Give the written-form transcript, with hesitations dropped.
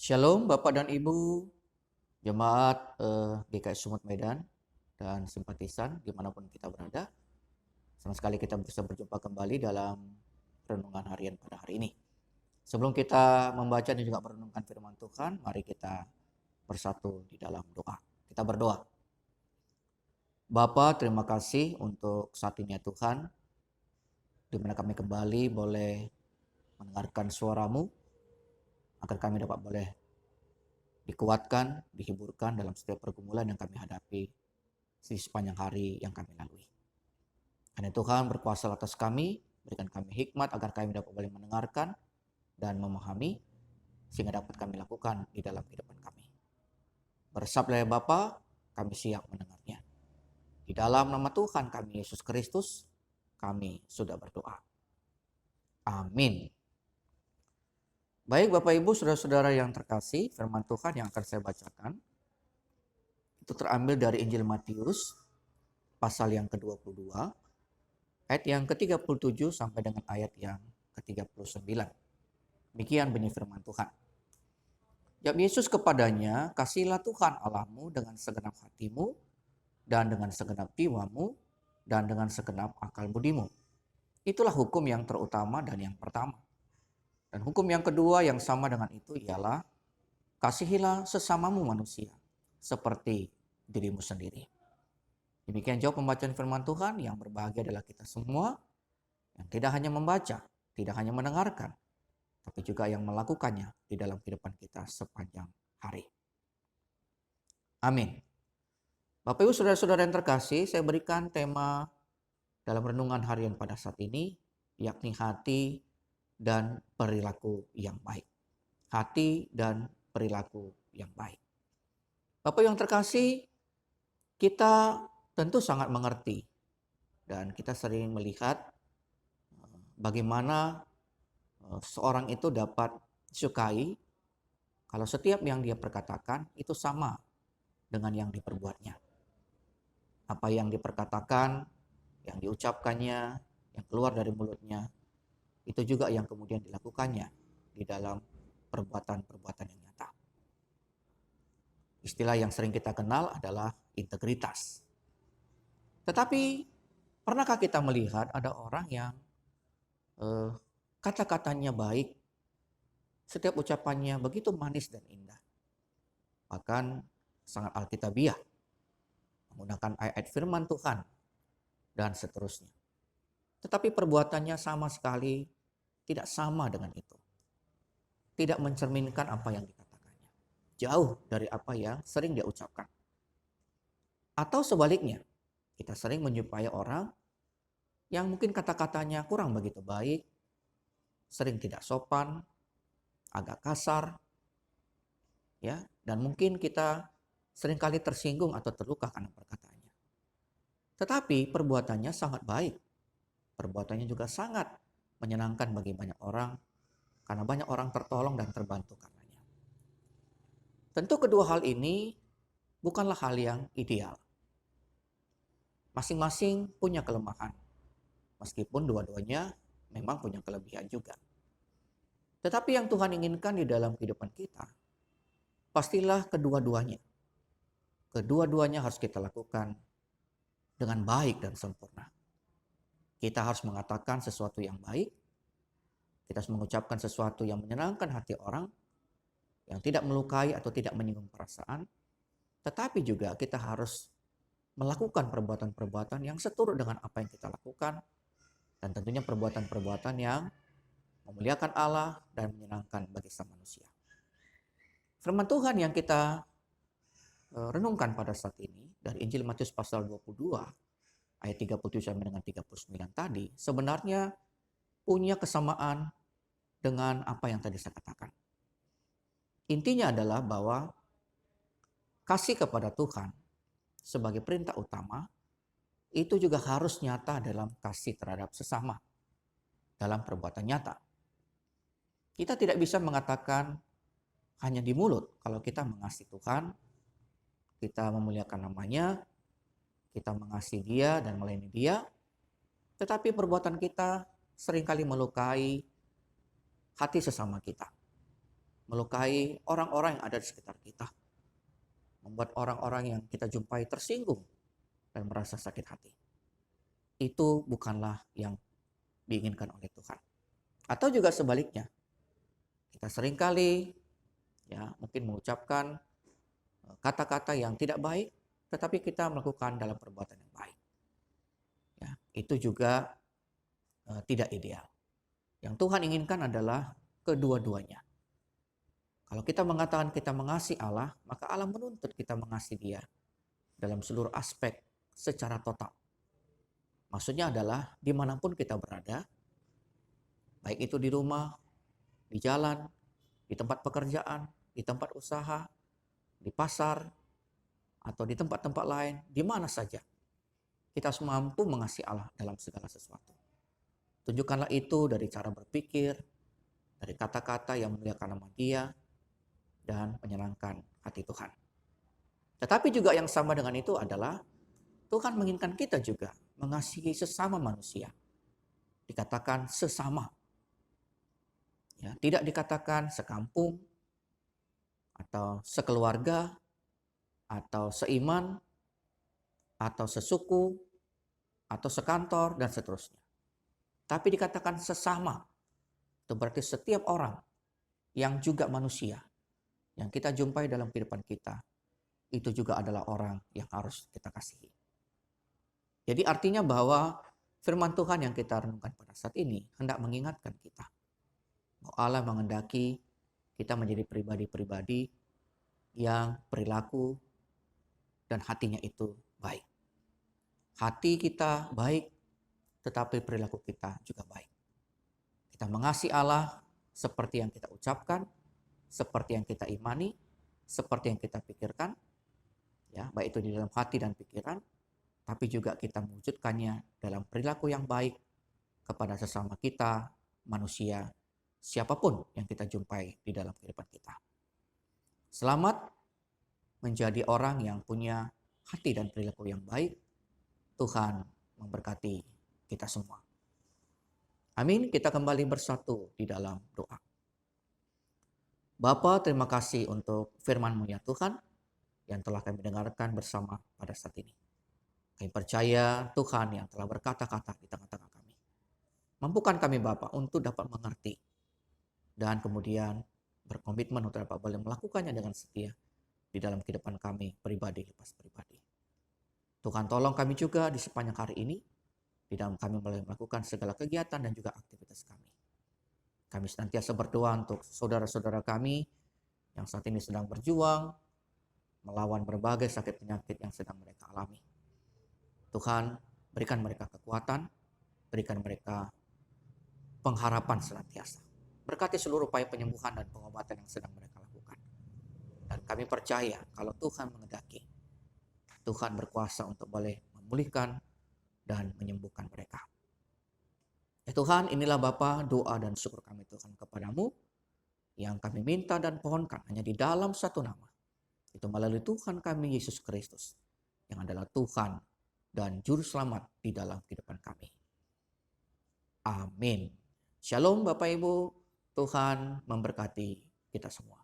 Shalom Bapak dan Ibu, jemaat GKI Sumut Medan dan simpatisan dimanapun kita berada. Senang sekali kita bisa berjumpa kembali dalam renungan harian pada hari ini. Sebelum kita membaca dan juga merenungkan firman Tuhan, mari kita bersatu di dalam doa. Kita berdoa. Bapa, terima kasih untuk saat ini ya Tuhan, di mana kami kembali boleh mendengarkan suara-Mu, agar kami dapat boleh dikuatkan, dihiburkan dalam setiap pergumulan yang kami hadapi di sepanjang hari yang kami lalui. Karena Tuhan berkuasa atas kami, berikan kami hikmat agar kami dapat boleh mendengarkan dan memahami, sehingga dapat kami lakukan di dalam kehidupan kami. Bersabdalah ya Bapa, kami siap mendengarnya. Di dalam nama Tuhan kami Yesus Kristus, kami sudah berdoa. Amin. Baik Bapak Ibu, saudara-saudara yang terkasih, firman Tuhan yang akan saya bacakan itu terambil dari Injil Matius pasal yang ke-22 ayat yang ke-37 sampai dengan ayat yang ke-39. Demikian bunyi firman Tuhan. Jawab Yesus kepadanya, "Kasihilah Tuhan Allahmu dengan segenap hatimu dan dengan segenap jiwamu dan dengan segenap akal budimu. Itulah hukum yang terutama dan yang pertama. Dan hukum yang kedua yang sama dengan itu ialah kasihilah sesamamu manusia seperti dirimu sendiri." Demikian jauh pembacaan firman Tuhan. Yang berbahagia adalah kita semua yang tidak hanya membaca, tidak hanya mendengarkan, tapi juga yang melakukannya di dalam kehidupan kita sepanjang hari. Amin. Bapak Ibu saudara-saudara yang terkasih, saya berikan tema dalam renungan harian pada saat ini, yakni hati dan perilaku yang baik. Hati dan perilaku yang baik. Bapak yang terkasih, kita tentu sangat mengerti dan kita sering melihat bagaimana seorang itu dapat disukai kalau setiap yang dia perkatakan itu sama dengan yang diperbuatnya. Apa yang diperkatakan, yang diucapkannya, yang keluar dari mulutnya, itu juga yang kemudian dilakukannya di dalam perbuatan-perbuatan yang nyata. Istilah yang sering kita kenal adalah integritas. Tetapi pernahkah kita melihat ada orang yang kata-katanya baik, setiap ucapannya begitu manis dan indah, bahkan sangat alkitabiah, menggunakan ayat firman Tuhan dan seterusnya. Tetapi perbuatannya sama sekali tidak sama dengan itu. Tidak mencerminkan apa yang dikatakannya. Jauh dari apa yang sering dia ucapkan. Atau sebaliknya, kita sering menjumpai orang yang mungkin kata-katanya kurang begitu baik, sering tidak sopan, agak kasar, ya, dan mungkin kita seringkali tersinggung atau terluka karena perkataannya. Tetapi perbuatannya sangat baik. Perbuatannya juga sangat menyenangkan bagi banyak orang, karena banyak orang tertolong dan terbantu karenanya. Tentu kedua hal ini bukanlah hal yang ideal. Masing-masing punya kelemahan, meskipun dua-duanya memang punya kelebihan juga. Tetapi yang Tuhan inginkan di dalam kehidupan kita, pastilah kedua-duanya. Kedua-duanya harus kita lakukan dengan baik dan sempurna. Kita harus mengatakan sesuatu yang baik, kita harus mengucapkan sesuatu yang menyenangkan hati orang, yang tidak melukai atau tidak menyinggung perasaan, tetapi juga kita harus melakukan perbuatan-perbuatan yang seturut dengan apa yang kita lakukan, dan tentunya perbuatan-perbuatan yang memuliakan Allah dan menyenangkan bagi sesama manusia. Firman Tuhan yang kita renungkan pada saat ini dari Injil Matius pasal 22 ayat 37 sampai dengan 39 tadi sebenarnya punya kesamaan dengan apa yang tadi saya katakan. Intinya adalah bahwa kasih kepada Tuhan sebagai perintah utama itu juga harus nyata dalam kasih terhadap sesama, dalam perbuatan nyata. Kita tidak bisa mengatakan hanya di mulut kalau kita mengasihi Tuhan, kita memuliakan namanya, kita mengasihi Dia dan melayani Dia, tetapi perbuatan kita seringkali melukai hati sesama kita. melukai orang-orang yang ada di sekitar kita, membuat orang-orang yang kita jumpai tersinggung dan merasa sakit hati. Itu bukanlah yang diinginkan oleh Tuhan. Atau juga sebaliknya, kita seringkali mungkin mengucapkan kata-kata yang tidak baik, tetapi kita melakukan dalam perbuatan yang baik. Itu juga tidak ideal. Yang Tuhan inginkan adalah kedua-duanya. Kalau kita mengatakan kita mengasihi Allah, maka Allah menuntut kita mengasihi Dia dalam seluruh aspek secara total. Maksudnya adalah dimanapun kita berada, baik itu di rumah, di jalan, di tempat pekerjaan, di tempat usaha, di pasar, atau di tempat-tempat lain, di mana saja. Kita mampu mengasihi Allah dalam segala sesuatu. Tunjukkanlah itu dari cara berpikir, dari kata-kata yang memuliakan nama Dia, dan menyenangkan hati Tuhan. Tetapi juga yang sama dengan itu adalah Tuhan menginginkan kita juga mengasihi sesama manusia. Dikatakan sesama. Tidak dikatakan sekampung, atau sekeluarga, atau seiman, atau sesuku, atau sekantor, dan seterusnya. Tapi dikatakan sesama. Itu berarti setiap orang yang juga manusia, yang kita jumpai dalam kehidupan kita, itu juga adalah orang yang harus kita kasihi. Jadi artinya bahwa firman Tuhan yang kita renungkan pada saat ini hendak mengingatkan kita bahwa Allah menghendaki kita menjadi pribadi-pribadi yang perilaku dan hatinya itu baik. Hati kita baik, tetapi perilaku kita juga baik. Kita mengasihi Allah seperti yang kita ucapkan, seperti yang kita imani, seperti yang kita pikirkan, baik itu di dalam hati dan pikiran, tapi juga kita mewujudkannya dalam perilaku yang baik kepada sesama kita, manusia, siapapun yang kita jumpai di dalam kehidupan kita. Selamat menjadi orang yang punya hati dan perilaku yang baik. Tuhan memberkati kita semua. Amin. Kita kembali bersatu di dalam doa. Bapa, terima kasih untuk firman-Mu ya Tuhan yang telah kami dengarkan bersama pada saat ini. Kami percaya Tuhan yang telah berkata-kata di tengah-tengah kami. Mampukan kami Bapa untuk dapat mengerti dan kemudian berkomitmen untuk dapat boleh melakukannya dengan setia di dalam kehidupan kami pribadi lepas pribadi. Tuhan tolong kami juga di sepanjang hari ini di dalam kami boleh melakukan segala kegiatan dan juga aktivitas kami. Kami senantiasa berdoa untuk saudara-saudara kami yang saat ini sedang berjuang melawan berbagai sakit penyakit yang sedang mereka alami. Tuhan, berikan mereka kekuatan, berikan mereka pengharapan senantiasa. Berkati seluruh upaya penyembuhan dan pengobatan yang sedang mereka lakukan. Dan kami percaya kalau Tuhan menghendaki, Tuhan berkuasa untuk boleh memulihkan dan menyembuhkan mereka. Ya Tuhan, inilah Bapa doa dan syukur kami Tuhan kepadamu yang kami minta dan pohonkan hanya di dalam satu nama. Itu melalui Tuhan kami Yesus Kristus yang adalah Tuhan dan Juru Selamat di dalam kehidupan kami. Amin. Shalom Bapak Ibu, Tuhan memberkati kita semua.